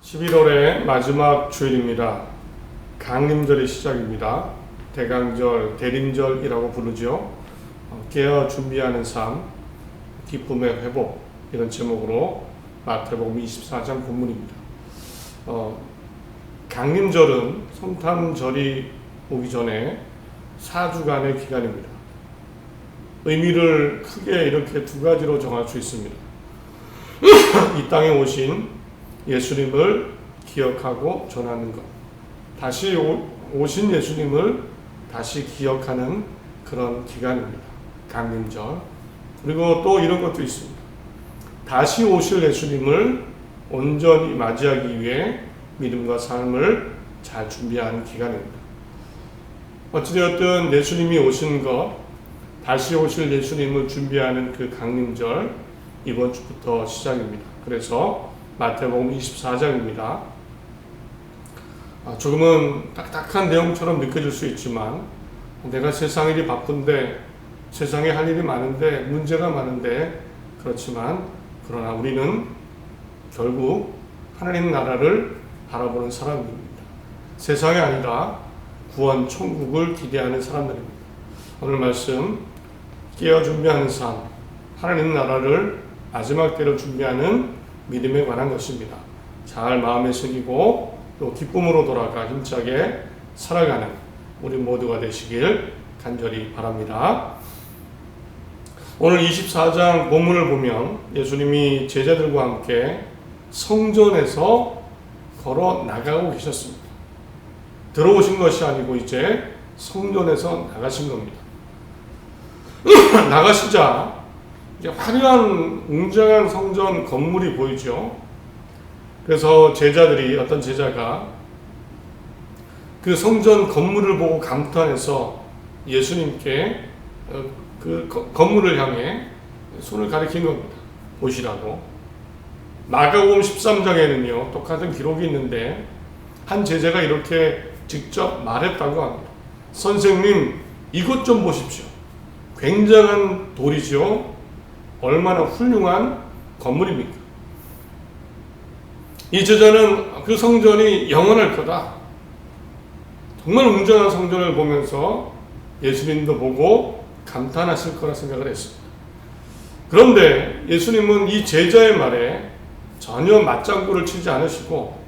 11월의 마지막 주일입니다. 강림절의 시작입니다. 대강절, 대림절이라고 부르죠. 깨어 준비하는 삶, 기쁨의 회복, 이런 제목으로 마태복음 24장 본문입니다. 강림절은 성탄절이 오기 전에 4주간의 기간입니다. 의미를 크게 이렇게 두 가지로 정할 수 있습니다. 이 땅에 오신 예수님을 기억하고 전하는 것, 다시 오신 예수님을 다시 기억하는 그런 기간입니다. 강림절. 그리고 또 이런 것도 있습니다. 다시 오실 예수님을 온전히 맞이하기 위해 믿음과 삶을 잘 준비하는 기간입니다. 어찌되었든 예수님이 오신 것, 다시 오실 예수님을 준비하는 그 강림절, 이번 주부터 시작입니다. 그래서 마태복음 24장입니다. 조금은 딱딱한 내용처럼 느껴질 수 있지만, 내가 세상 일이 바쁜데, 세상에 할 일이 많은데, 문제가 많은데, 그러나 우리는 결국 하나님 나라를 바라보는 사람입니다. 세상이 아니라 구원 천국을 기대하는 사람들입니다. 오늘 말씀, 깨어 준비하는 삶, 하나님 나라를 마지막 때로 준비하는 믿음에 관한 것입니다. 잘 마음에 새기고 또 기쁨으로 돌아가 힘차게 살아가는 우리 모두가 되시길 간절히 바랍니다. 오늘 24장 본문을 보면 예수님이 제자들과 함께 성전에서 걸어 나가고 계셨습니다. 들어오신 것이 아니고 이제 성전에서 나가신 겁니다. 나가시자 이제 화려한 웅장한 성전 건물이 보이죠. 그래서 어떤 제자가 그 성전 건물을 보고 감탄해서 예수님께 그 건물을 향해 손을 가리킨 겁니다. 보시라고. 마가복음 13장에는요 똑같은 기록이 있는데 한 제자가 이렇게 직접 말했다고 합니다. 선생님, 이것 좀 보십시오. 굉장한 돌이죠. 얼마나 훌륭한 건물입니까? 이 제자는 그 성전이 영원할 거다. 정말 웅장한 성전을 보면서 예수님도 보고 감탄하실 거라 생각을 했습니다. 그런데 예수님은 이 제자의 말에 전혀 맞장구를 치지 않으시고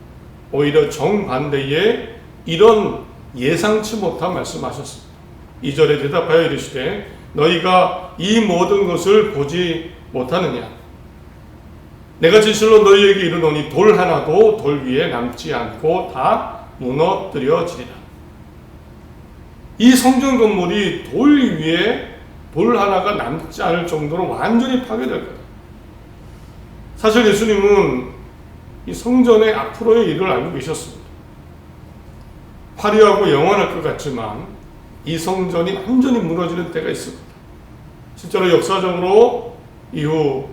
오히려 정반대의 이런 예상치 못한 말씀하셨습니다. 2절에 대답하여 이르시되 너희가 이 모든 것을 보지 못하느냐? 내가 진실로 너희에게 이르노니 돌 하나도 돌 위에 남지 않고 다 무너뜨려지리라. 이 성전 건물이 돌 위에 돌 하나가 남지 않을 정도로 완전히 파괴될 거다. 사실 예수님은 이 성전의 앞으로의 일을 알고 계셨습니다. 화려하고 영원할 것 같지만 이 성전이 완전히 무너지는 때가 있습니다. 실제로 역사적으로 이후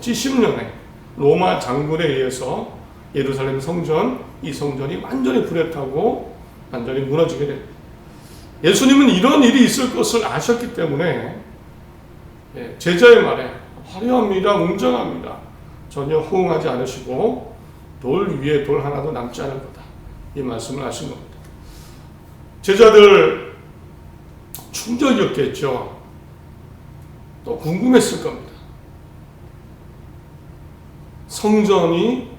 70년에 로마 장군에 의해서 예루살렘 성전, 이 성전이 완전히 불에 타고 완전히 무너지게 됩니다. 예수님은 이런 일이 있을 것을 아셨기 때문에 제자의 말에 화려합니다, 웅장합니다, 전혀 호응하지 않으시고 돌 위에 돌 하나도 남지 않을 거다, 이 말씀을 하신 겁니다. 제자들 충격이었겠죠. 또 궁금했을 겁니다. 성전이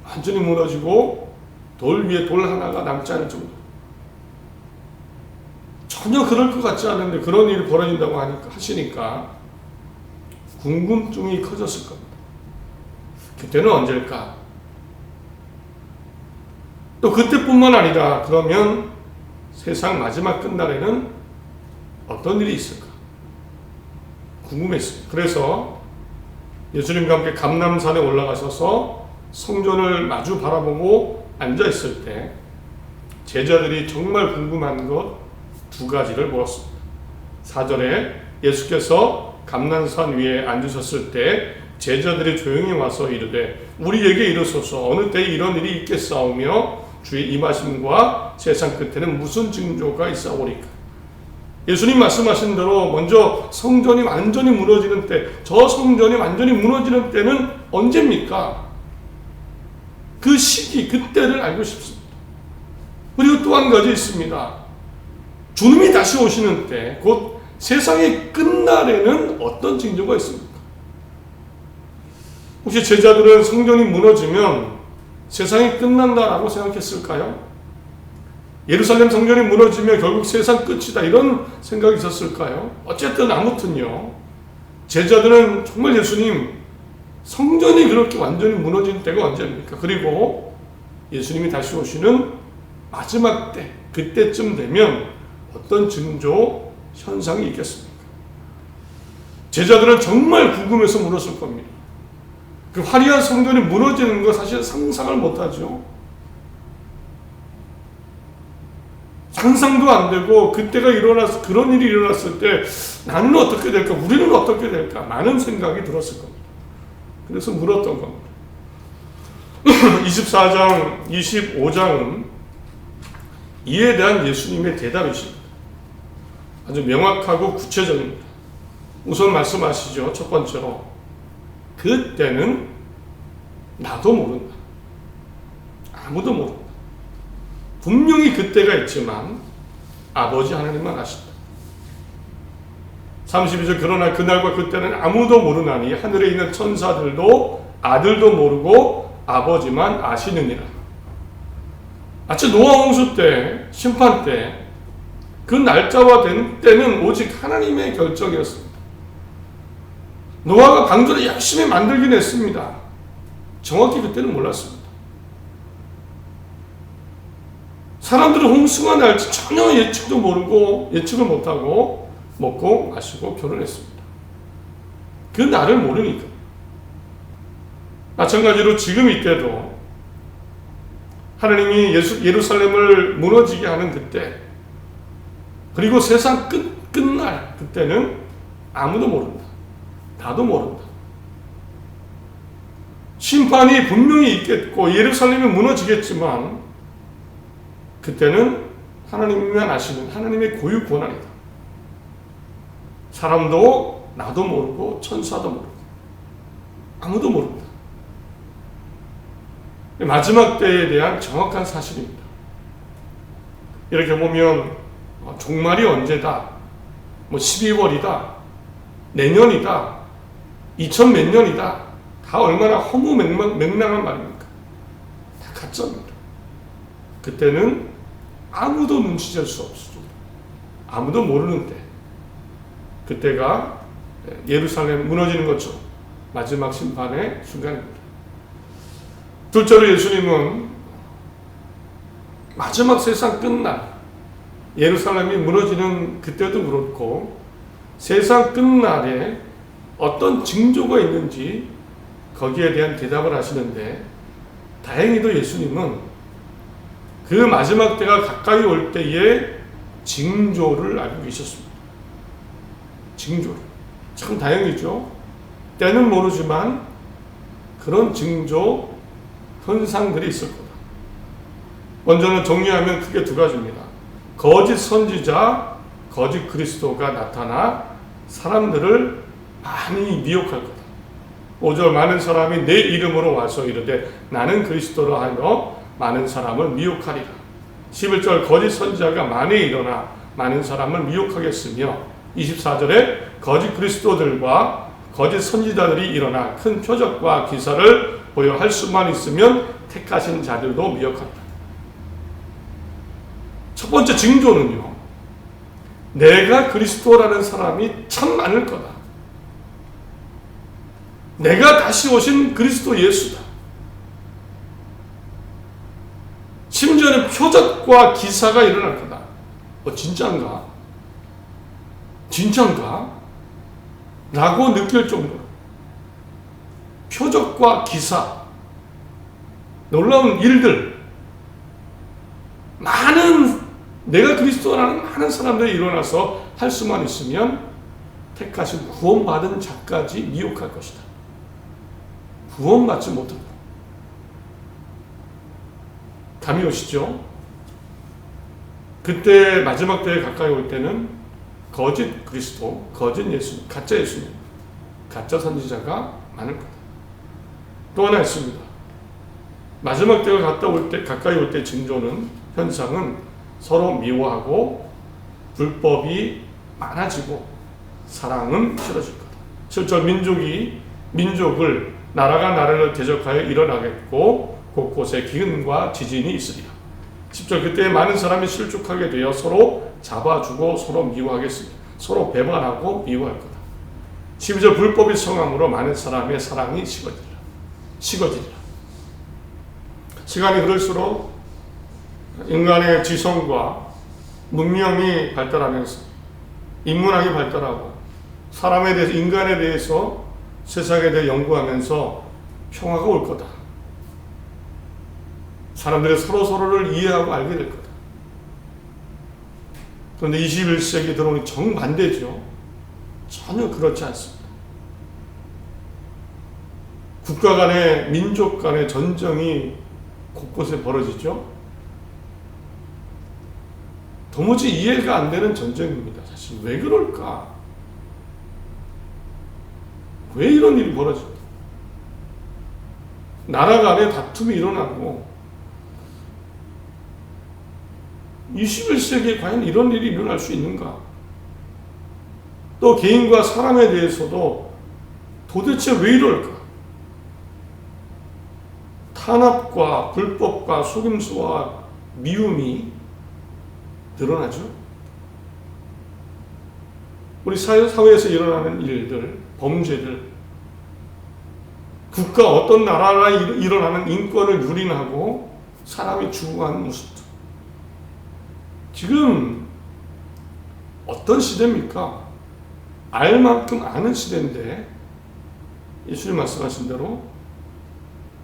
완전히 무너지고 돌 위에 돌 하나가 남지 않을 정도. 전혀 그럴 것 같지 않은데 그런 일이 벌어진다고 하시니까 궁금증이 커졌을 겁니다. 그때는 언제일까? 또 그때뿐만 아니라 그러면 세상 마지막 끝날에는 어떤 일이 있을까? 궁금했습니다. 그래서 예수님과 함께 감람산에 올라가셔서 성전을 마주 바라보고 앉아있을 때 제자들이 정말 궁금한 것 두 가지를 물었습니다. 4절에 예수께서 감람산 위에 앉으셨을 때 제자들이 조용히 와서 이르되 우리에게 이르소서 어느 때에 이런 일이 있겠사오며 주의 임하심과 세상 끝에는 무슨 징조가 있사오리까? 예수님 말씀하신 대로 먼저 성전이 완전히 무너지는 때, 저 성전이 완전히 무너지는 때는 언제입니까? 그 시기, 그때를 알고 싶습니다. 그리고 또 한 가지 있습니다. 주님이 다시 오시는 때, 곧 세상의 끝날에는 어떤 징조가 있습니까? 혹시 제자들은 성전이 무너지면 세상이 끝난다라고 생각했을까요? 예루살렘 성전이 무너지면 결국 세상 끝이다, 이런 생각이 있었을까요? 어쨌든 아무튼요, 제자들은 정말 예수님, 성전이 그렇게 완전히 무너진 때가 언제입니까? 그리고 예수님이 다시 오시는 마지막 때, 그때쯤 되면 어떤 징조, 현상이 있겠습니까? 제자들은 정말 궁금해서 물었을 겁니다. 그 화려한 성전이 무너지는 거 사실 상상을 못하죠. 상상도 안 되고, 그때가 일어나서 그런 일이 일어났을 때 나는 어떻게 될까? 우리는 어떻게 될까? 많은 생각이 들었을 겁니다. 그래서 물었던 겁니다. 24장, 25장은 이에 대한 예수님의 대답이십니다. 아주 명확하고 구체적입니다. 우선 말씀하시죠. 첫 번째로, 그때는 나도 모른다. 아무도 모른다. 분명히 그때가 있지만 아버지 하나님만 아신다. 32절, 그러나 그날과 그때는 아무도 모르나니 하늘에 있는 천사들도 아들도 모르고 아버지만 아시느니라. 마치 노아 홍수 때, 심판 때 그 날짜와 된 때는 오직 하나님의 결정이었습니다. 노아가 방주를 열심히 만들긴 했습니다. 정확히 그때는 몰랐습니다. 사람들은 홍수가 날지 전혀 예측도 모르고, 예측을 못하고 먹고 마시고 결혼했습니다. 그 날을 모르니까. 마찬가지로 지금 이때도 하나님이 예루살렘을 무너지게 하는 그때, 그리고 세상 끝날 그때는 아무도 모른다. 나도 모른다. 심판이 분명히 있겠고 예루살렘이 무너지겠지만 그때는 하나님만 아시는 하나님의 고유 권한이다. 사람도 나도 모르고 천사도 모르고 아무도 모른다. 마지막 때에 대한 정확한 사실입니다. 이렇게 보면 종말이 언제다, 12월이다, 내년이다, 2000 몇 년이다, 다 얼마나 허무맹랑한 말입니까? 다 가짜입니다. 그때는 아무도 눈치챌 수 없습니다. 아무도 모르는 때, 그때가 예루살렘 무너지는 것처럼 마지막 심판의 순간입니다. 둘째로 예수님은 마지막 세상 끝날, 예루살렘이 무너지는 그때도 그렇고 세상 끝날에 어떤 징조가 있는지 거기에 대한 대답을 하시는데, 다행히도 예수님은 그 마지막 때가 가까이 올 때의 징조를 알고 계셨습니다. 징조를. 참 다행이죠. 때는 모르지만 그런 징조, 현상들이 있을 거다. 먼저는 정리하면 크게 두 가지입니다. 거짓 선지자, 거짓 그리스도가 나타나 사람들을 많이 미혹할 거다. 5절, 많은 사람이 내 이름으로 와서 이르되 나는 그리스도라 하여 많은 사람을 미혹하리라. 11절, 거짓 선지자가 많이 일어나 많은 사람을 미혹하겠으며 24절에 거짓 그리스도들과 거짓 선지자들이 일어나 큰 표적과 기사를 보여 할 수만 있으면 택하신 자들도 미혹한다. 첫 번째 징조는요, 내가 그리스도라는 사람이 참 많을 거다. 내가 다시 오신 그리스도 예수다. 심지어는 표적과 기사가 일어날 거다. 진짠가? 진짠가? 라고 느낄 정도로 표적과 기사, 놀라운 일들, 많은 내가 그리스도라는 많은 사람들이 일어나서 할 수만 있으면 택하신 구원받은 자까지 미혹할 것이다. 구원받지 못한다. 감이 오시죠? 그때 마지막 때에 가까이 올 때는 거짓 그리스도, 거짓 예수님, 가짜 예수님, 가짜 선지자가 많을 거다. 또 하나 있습니다. 마지막 때가 가까이 올 때 징조는, 현상은 서로 미워하고 불법이 많아지고 사랑은 싫어질 거다. 7절 민족을 나라가 나라를 대적하여 일어나겠고 곳곳에 기근과 지진이 있으리라. 10절 그때 많은 사람이 실족하게 되어 서로 잡아주고 서로 미워하겠으며 서로 배반하고 미워할 거다. 12절 불법이 성함으로 많은 사람의 사랑이 식어지리라. 시간이 흐를수록 인간의 지성과 문명이 발달하면서 인문학이 발달하고 사람에 대해서, 인간에 대해서, 세상에 대해 연구하면서 평화가 올 거다. 사람들이 서로를 이해하고 알게 될 거다. 그런데 21세기 들어오니 정반대죠. 전혀 그렇지 않습니다. 국가 간의, 민족 간의 전쟁이 곳곳에 벌어지죠. 도무지 이해가 안 되는 전쟁입니다. 사실 왜 그럴까? 왜 이런 일이 벌어질까? 나라 간에 다툼이 일어나고 21세기에 과연 이런 일이 일어날 수 있는가? 또 개인과 사람에 대해서도 도대체 왜 이럴까? 탄압과 불법과 속임수와 미움이 늘어나죠. 우리 사회에서 일어나는 일들, 범죄들, 국가 어떤 나라나 일어나는 인권을 유린하고 사람이 죽어가는 모습들. 지금 어떤 시대입니까? 알 만큼 아는 시대인데 예수님 말씀하신 대로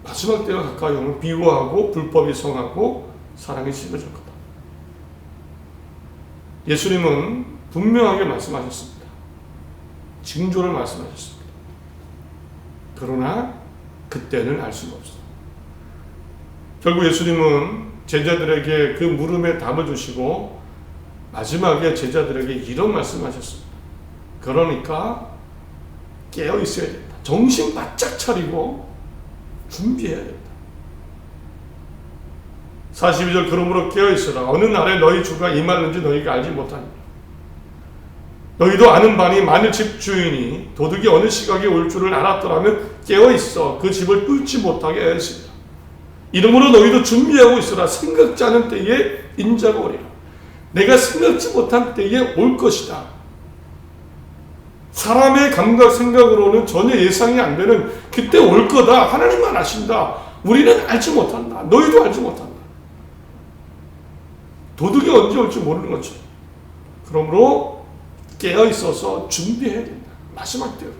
마지막 때가 가까이 오면 미워하고 불법이 성하고 사랑이 식어질 거다. 예수님은 분명하게 말씀하셨습니다. 징조를 말씀하셨습니다. 그러나 그때는 알 수가 없어요. 결국 예수님은 제자들에게 그 물음에 답을 주시고 마지막에 제자들에게 이런 말씀하셨습니다. 그러니까 깨어 있어야 된다. 정신 바짝 차리고 준비해야 된다. 42절 그러므로 깨어 있으라. 어느 날에 너희 주가 임하는지 너희가 알지 못하니라. 너희도 아는 바니 만일 집주인이 도둑이 어느 시각에 올 줄을 알았더라면 깨어 있어 그 집을 뚫지 못하게 하였으리라. 이러므로 너희도 준비하고 있으라. 생각지 않은 때에 인자가 오리라. 내가 생각지 못한 때에 올 것이다. 사람의 감각 생각으로는 전혀 예상이 안 되는 그때 올 거다. 하나님만 아신다. 우리는 알지 못한다. 너희도 알지 못한다. 도둑이 언제 올지 모르는 것처럼. 그러므로 깨어 있어서 준비해야 된다. 마지막 때로.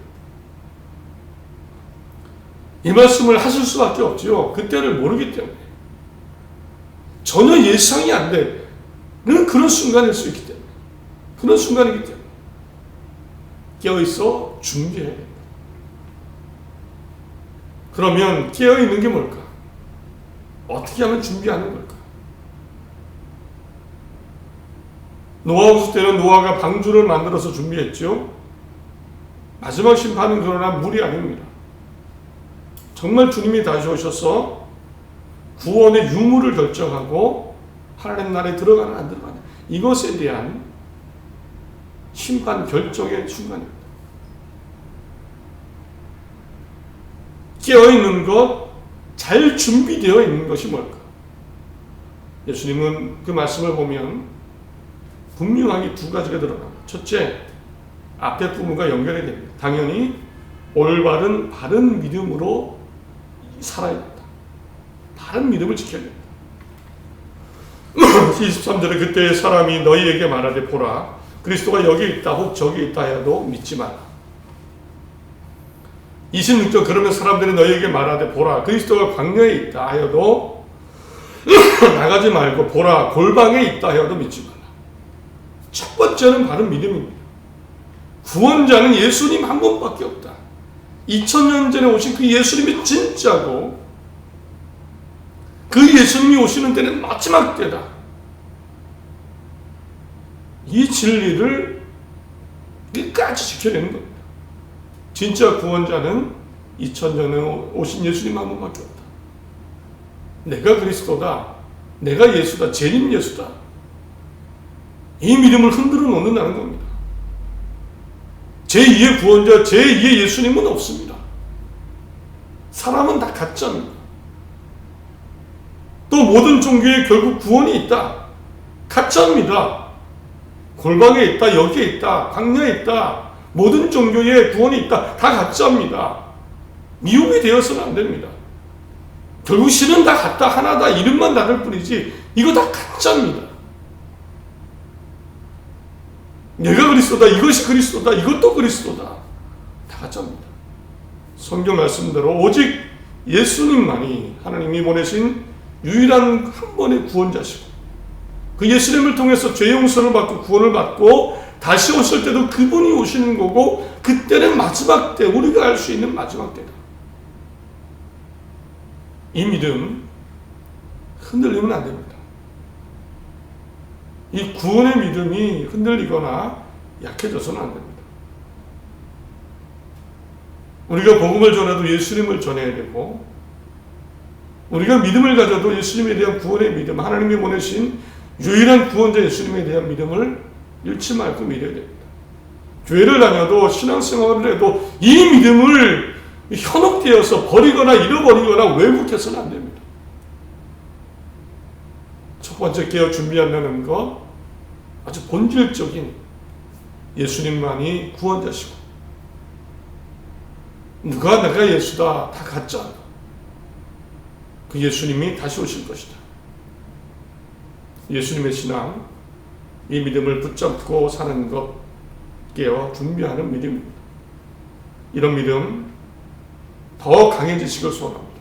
이 말씀을 하실 수밖에 없지요. 그때를 모르기 때문에. 전혀 예상이 안 되는 그런 순간일 수 있기 때문에. 그런 순간이기 때문에. 깨어있어 준비해야 된다. 그러면 깨어있는 게 뭘까? 어떻게 하면 준비하는 걸까? 노아 홍수 때는 노아가 방주를 만들어서 준비했죠. 마지막 심판은 그러나 물이 아닙니다. 정말 주님이 다시 오셔서 구원의 유무를 결정하고 하나님 나라에 들어가는 안 들어가는 이것에 대한 심판 결정의 순간입니다. 깨어있는 것, 잘 준비되어 있는 것이 뭘까? 예수님은 그 말씀을 보면 분명하게 두 가지가 들어갑니다. 첫째, 앞에 부분과 연결이 됩니다. 당연히 올바른 바른 믿음으로 살아야 된다. 바른 믿음을 지켜야 된다. 23절에 그때 사람이 너희에게 말하되 보라 그리스도가 여기 있다 혹 저기 있다 해도 믿지 마라. 26절 그러면 사람들이 너희에게 말하되 보라 그리스도가 광야에 있다 하여도 나가지 말고 보라 골방에 있다 하여도 믿지 마라. 첫 번째는 바른 믿음입니다. 구원자는 예수님 한 분밖에 없다. 2000년 전에 오신 그 예수님이 진짜고 그 예수님이 오시는 때는 마지막 때다. 이 진리를 끝까지 지켜내는 겁니다. 진짜 구원자는 2000년에 오신 예수님 한 분밖에 없다. 내가 그리스도다, 내가 예수다, 재림 예수다, 이 믿음을 흔들어 놓는다는 겁니다. 제2의 구원자, 제2의 예수님은 없습니다. 사람은 다 가짜입니다. 또 모든 종교에 결국 구원이 있다, 가짜입니다. 골방에 있다, 여기에 있다, 광야에 있다, 모든 종교에 구원이 있다, 다 가짜입니다. 미혹이 되어서는 안 됩니다. 결국 신은 다 같다, 하나다, 이름만 다를 뿐이지 이거 다 가짜입니다. 내가 그리스도다, 이것이 그리스도다, 이것도 그리스도다, 다 가짜입니다. 성경 말씀대로 오직 예수님만이 하나님이 보내신 유일한 한 번의 구원자시고, 그 예수님을 통해서 죄 용서를 받고 구원을 받고 다시 오실 때도 그분이 오시는 거고, 그때는 마지막 때, 우리가 알 수 있는 마지막 때다. 이 믿음 흔들리면 안 됩니다. 이 구원의 믿음이 흔들리거나 약해져서는 안 됩니다. 우리가 복음을 전해도 예수님을 전해야 되고, 우리가 믿음을 가져도 예수님에 대한 구원의 믿음, 하나님이 보내신 유일한 구원자 예수님에 대한 믿음을 잃지 말고 믿어야 됩니다. 교회를 다녀도 신앙생활을 해도 이 믿음을 현혹되어서 버리거나 잃어버리거나 왜곡해서는 안 됩니다. 첫 번째 깨어 준비한다는 것, 아주 본질적인 예수님만이 구원자시고, 누가 내가 예수다, 다 가짜. 그 예수님이 다시 오실 것이다. 예수님의 신앙, 이 믿음을 붙잡고 사는 것, 깨어 준비하는 믿음입니다. 이런 믿음 더 강해지시길 소원합니다.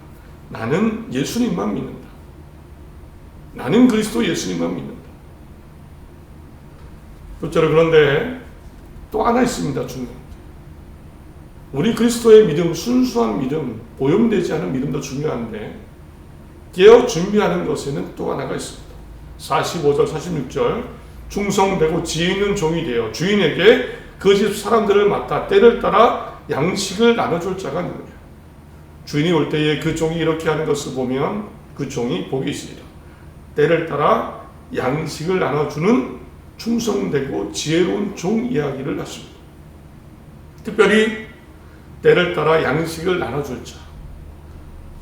나는 예수님만 믿는다. 나는 그리스도 예수님만 믿는다. 둘째로, 그런데 또 하나 있습니다. 중요한 우리 그리스도의 믿음, 순수한 믿음, 오염되지 않은 믿음도 중요한데, 깨어 준비하는 것에는 또 하나가 있습니다. 45절, 46절, 충성되고 지혜 있는 종이 되어 주인에게 그 집 사람들을 맡아 때를 따라 양식을 나눠줄 자가 누구냐. 주인이 올 때에 그 종이 이렇게 하는 것을 보면 그 종이 복이 있으리라. 때를 따라 양식을 나눠주는 충성되고 지혜로운 종 이야기를 하십니다. 특별히 때를 따라 양식을 나눠줄 자.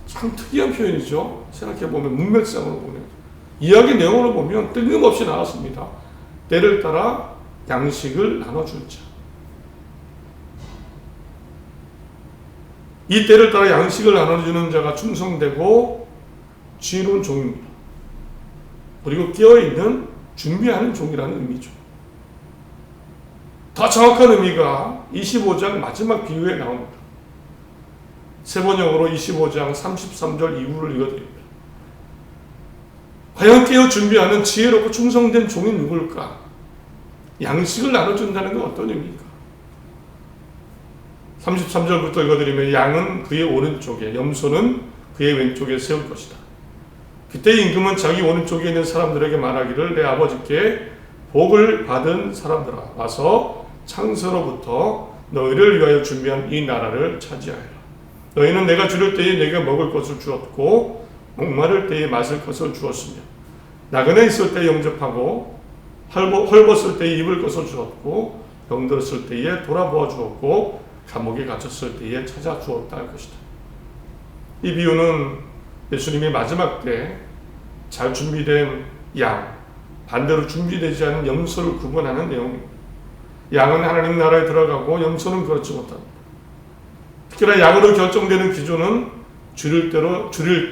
참 특이한 표현이죠. 생각해보면, 문맥상으로 보면, 이야기 내용으로 보면 뜬금없이 나왔습니다. 때를 따라 양식을 나눠줄 자. 이 때를 따라 양식을 나눠주는 자가 충성되고 지혜로운 종입니다. 그리고 깨어있는, 준비하는 종이라는 의미죠. 더 정확한 의미가 25장 마지막 비유에 나옵니다. 세 번역으로 25장 33절 이후를 읽어드립니다. 과연 깨어 준비하는 지혜롭고 충성된 종이 누굴까? 양식을 나눠준다는 건 어떤 의미입니까? 33절부터 읽어드리면, 양은 그의 오른쪽에, 염소는 그의 왼쪽에 세울 것이다. 그때 임금은 자기 오른쪽에 있는 사람들에게 말하기를, 내 아버지께 복을 받은 사람들아, 와서 창세로부터 너희를 위하여 준비한 이 나라를 차지하여라. 너희는 내가 주를 때에 내가 먹을 것을 주었고, 목마를 때에 마실 것을 주었으며, 나그네 있을 때 영접하고, 헐벗을 때에 입을 것을 주었고, 병들었을 때에 돌아보아 주었고, 감옥에 갇혔을 때에 찾아 주었다 할 것이다. 이 비유는 예수님이 마지막 때 잘 준비된 양, 반대로 준비되지 않은 염소를 구분하는 내용입니다. 양은 하나님 나라에 들어가고 염소는 그렇지 못합니다. 특히나 양으로 결정되는 기준은 줄일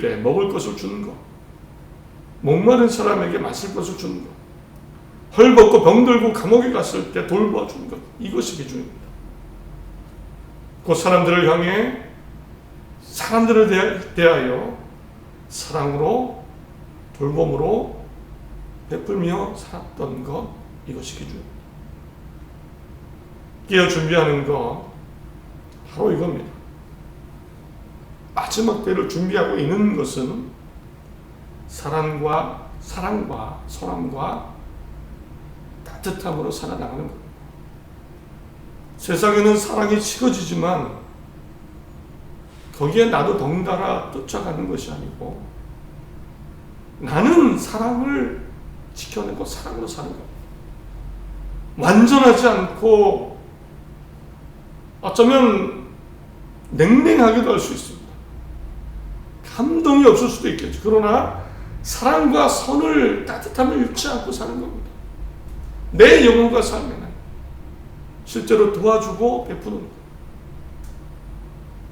때 먹을 것을 주는 것, 목마른 사람에게 마실 것을 주는 것, 헐벗고 병들고 감옥에 갔을 때 돌보아 주는 것, 이것이 기준입니다. 그 사람들을 향해, 사람들을 대하여 사랑으로, 돌봄으로 베풀며 살았던 것, 이것이 기준입니다. 깨어 준비하는 것, 바로 이겁니다. 마지막 때를 준비하고 있는 것은 사랑과 선함과 따뜻함으로 살아나가는 겁니다. 세상에는 사랑이 식어지지만 거기에 나도 덩달아 쫓아가는 것이 아니고, 나는 사랑을 지켜내고 사랑으로 사는 겁니다. 완전하지 않고 어쩌면 냉랭하기도 할 수 있습니다. 감동이 없을 수도 있겠죠. 그러나 사랑과 선을 따뜻함을 잃지 않고 사는 겁니다. 내 영혼과 삶에는 실제로 도와주고 베푸는 것.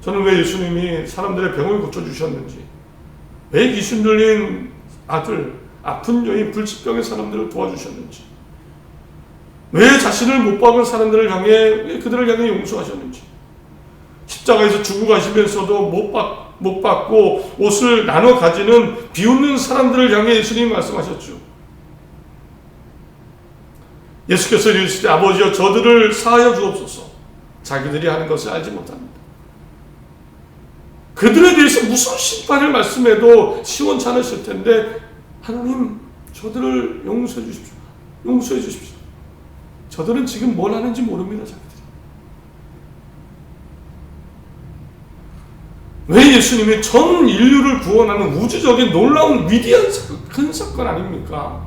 저는 왜 예수님이 사람들의 병을 고쳐주셨는지, 왜 귀신 들린 아들, 아픈 여인, 불치병의 사람들을 도와주셨는지, 왜 자신을 못 박은 사람들을 향해, 왜 그들을 향해 용서하셨는지, 십자가에서 죽고 가시면서도 못 받고 옷을 나눠 가지는 비웃는 사람들을 향해 예수님이 말씀하셨죠. 예수께서 이르시되 아버지여 저들을 사하여 주옵소서. 자기들이 하는 것을 알지 못합니다. 그들에 대해서 무슨 심판을 말씀해도 시원찮으실 텐데 하나님 저들을 용서해 주십시오. 용서해 주십시오. 저들은 지금 뭘 하는지 모릅니다. 자기들이. 왜 예수님이 전 인류를 구원하는 우주적인 놀라운 위대한 큰 사건 아닙니까?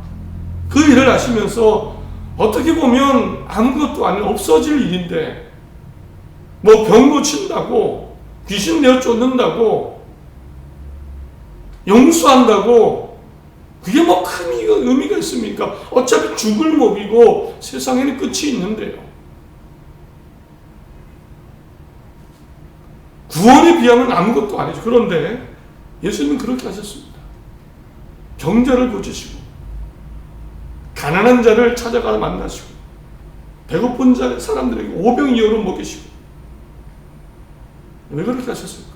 그 일을 하시면서 어떻게 보면 아무것도 아닌 없어질 일인데 뭐 병 고친다고 귀신 내어 쫓는다고 용서한다고 그게 뭐 큰 의미가 있습니까? 어차피 죽을 몸이고 세상에는 끝이 있는데요. 구원에 비하면 아무것도 아니죠. 그런데 예수님은 그렇게 하셨습니다. 병자를 고치시고 가난한 자를 찾아가 만나시고 배고픈 사람들에게 오병이어로 먹이시고 왜 그렇게 하셨을까?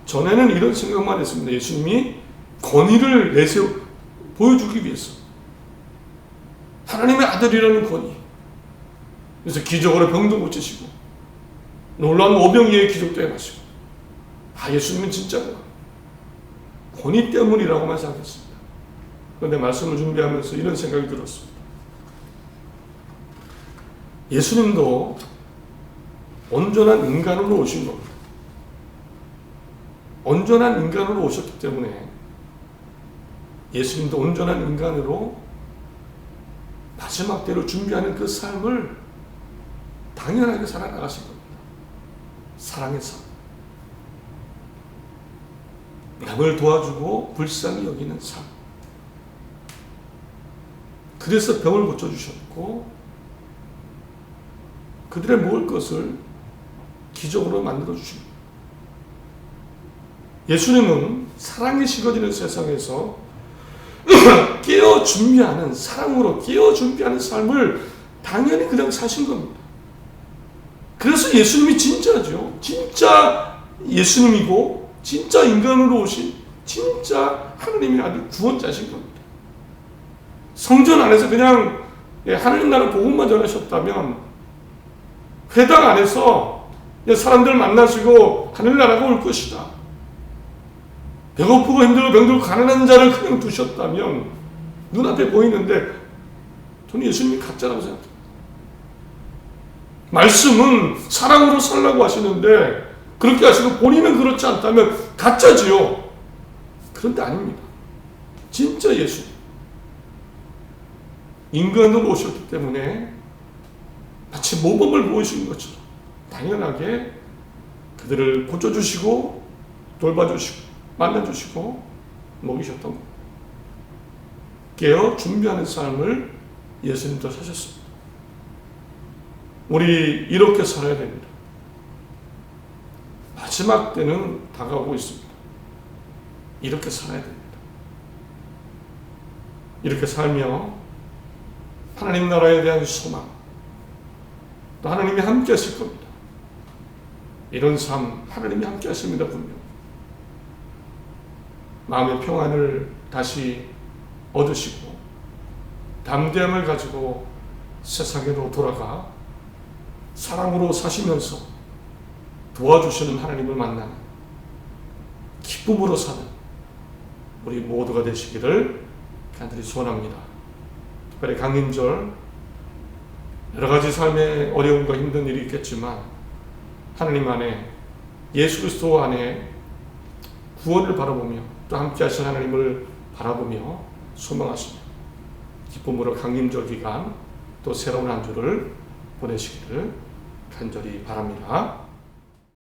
전에는 이런 생각만 했습니다. 예수님이 권위를 보여주기 위해서 하나님의 아들이라는 권위, 그래서 기적으로 병도 고치시고 놀라운 오병이어의 기적도 해마시고 예수님은 진짜 권위 때문이라고만 생각했습니다. 그런데 말씀을 준비하면서 이런 생각이 들었습니다. 예수님도 온전한 인간으로 오신 겁니다. 온전한 인간으로 오셨기 때문에 예수님도 온전한 인간으로 마지막 때로 준비하는 그 삶을 당연하게 살아나가신 겁니다. 사랑의 삶. 남을 도와주고 불쌍히 여기는 삶. 그래서 병을 고쳐주셨고 그들의 먹을 것을 기적으로 만들어주십니다. 예수님은 사랑이 식어지는 세상에서 깨어 준비하는, 사랑으로 깨어 준비하는 삶을 당연히 그냥 사신 겁니다. 그래서 예수님이 진짜죠. 진짜 예수님이고 진짜 인간으로 오신 진짜 하나님의 아들 구원자신 겁니다. 성전 안에서 그냥 하나님 나라 복음만 전하셨다면 회당 안에서 사람들 만나시고 하늘나라가 올 것이다. 배고프고 힘들고 병들고 가난한 자를 그냥 두셨다면 눈앞에 보이는데 저는 예수님이 가짜라고 생각합니다. 말씀은 사랑으로 살라고 하시는데 그렇게 하시고 본인은 그렇지 않다면 가짜지요. 그런데 아닙니다. 진짜 예수 인간으로 오셨기 때문에 마치 모범을 보이신 것처럼 당연하게 그들을 고쳐주시고 돌봐주시고 만나주시고 먹이셨던 겁니다. 깨어 준비하는 삶을 예수님도 사셨습니다. 우리 이렇게 살아야 됩니다. 마지막 때는 다가오고 있습니다. 이렇게 살아야 됩니다. 이렇게 살며 하나님 나라에 대한 소망, 또 하나님이 함께 하실 겁니다. 이런 삶 하나님이 함께 하십니다. 분명 마음의 평안을 다시 얻으시고 담대함을 가지고 세상으로 돌아가 사랑으로 사시면서 도와주시는 하나님을 만나는 기쁨으로 사는 우리 모두가 되시기를 간절히 소원합니다. 특별히 강림절 여러 가지 삶의 어려움과 힘든 일이 있겠지만 하나님 안에 예수 그리스도 안에 구원을 바라보며 또 함께 하신 하나님을 바라보며 소망하시며 기쁨으로 강림절 기간 또 새로운 한 주를 보내시기를 간절히 바랍니다.